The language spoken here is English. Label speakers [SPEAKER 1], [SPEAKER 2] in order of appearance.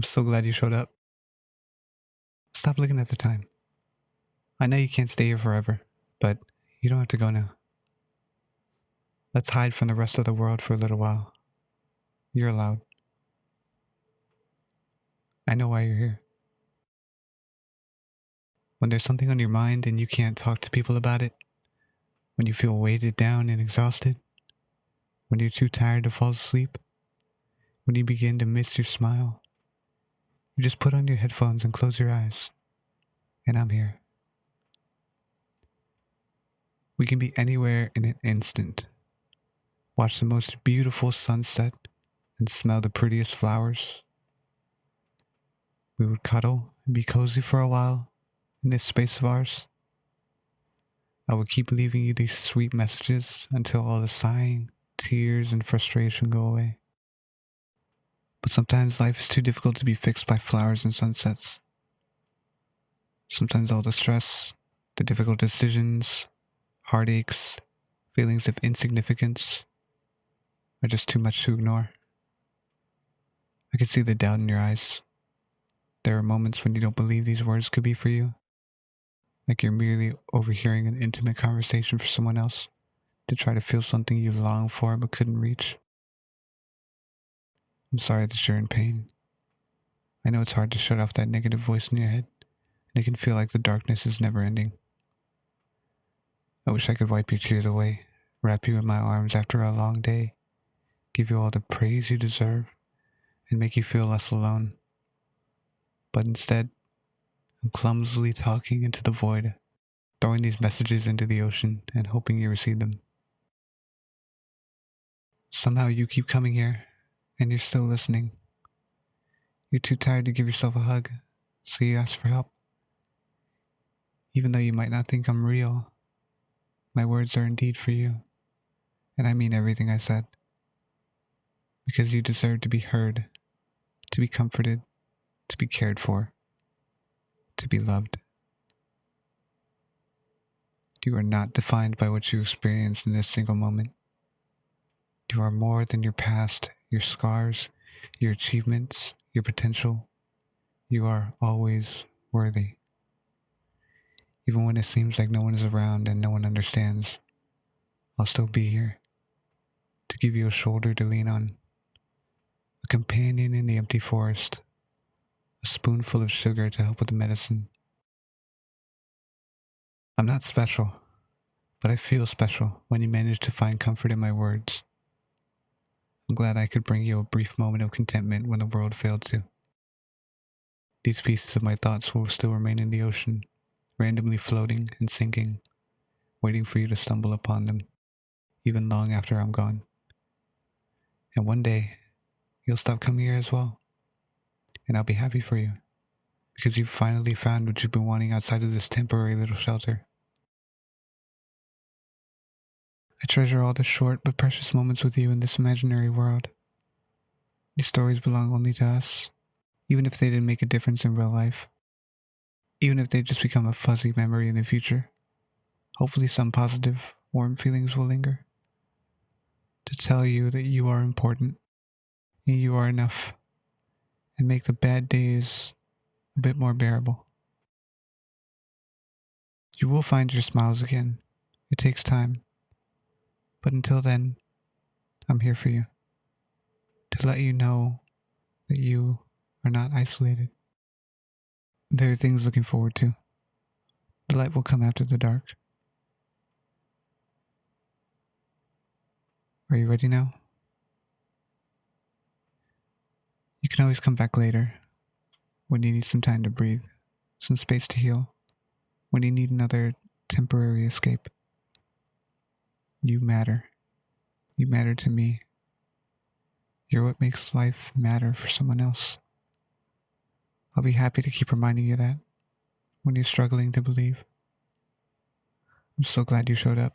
[SPEAKER 1] I'm so glad you showed up. Stop looking at the time. I know you can't stay here forever, but you don't have to go now. Let's hide from the rest of the world for a little while. You're allowed. I know why you're here. When there's something on your mind and you can't talk to people about it, when you feel weighted down and exhausted, when you're too tired to fall asleep, when you begin to miss your smile, you just put on your headphones and close your eyes, and I'm here. We can be anywhere in an instant. Watch the most beautiful sunset and smell the prettiest flowers. We would cuddle and be cozy for a while in this space of ours. I would keep leaving you these sweet messages until all the sighing, tears, and frustration go away. But sometimes life is too difficult to be fixed by flowers and sunsets. Sometimes all the stress, the difficult decisions, heartaches, feelings of insignificance are just too much to ignore. I can see the doubt in your eyes. There are moments when you don't believe these words could be for you, like you're merely overhearing an intimate conversation for someone else to try to feel something you long for but couldn't reach. I'm sorry that you're in pain. I know it's hard to shut off that negative voice in your head, and it can feel like the darkness is never ending. I wish I could wipe your tears away, wrap you in my arms after a long day, give you all the praise you deserve, and make you feel less alone. But instead, I'm clumsily talking into the void, throwing these messages into the ocean and hoping you receive them. Somehow you keep coming here, and you're still listening. You're too tired to give yourself a hug, so you ask for help. Even though you might not think I'm real, my words are indeed for you, and I mean everything I said. Because you deserve to be heard, to be comforted, to be cared for, to be loved. You are not defined by what you experienced in this single moment. You are more than your past, your scars, your achievements, your potential. You are always worthy. Even when it seems like no one is around and no one understands, I'll still be here to give you a shoulder to lean on, a companion in the empty forest, a spoonful of sugar to help with the medicine. I'm not special, but I feel special when you manage to find comfort in my words. I'm glad I could bring you a brief moment of contentment when the world failed to. These pieces of my thoughts will still remain in the ocean, randomly floating and sinking, waiting for you to stumble upon them, even long after I'm gone. And one day, you'll stop coming here as well, and I'll be happy for you, because you've finally found what you've been wanting outside of this temporary little shelter. I treasure all the short but precious moments with you in this imaginary world. These stories belong only to us, even if they didn't make a difference in real life. Even if they just become a fuzzy memory in the future. Hopefully some positive, warm feelings will linger. To tell you that you are important, and you are enough, and make the bad days a bit more bearable. You will find your smiles again. It takes time. But until then, I'm here for you. To let you know that you are not isolated. There are things looking forward to. The light will come after the dark. Are you ready now? You can always come back later, when you need some time to breathe, some space to heal, when you need another temporary escape. You matter. You matter to me. You're what makes life matter for someone else. I'll be happy to keep reminding you that when you're struggling to believe. I'm so glad you showed up.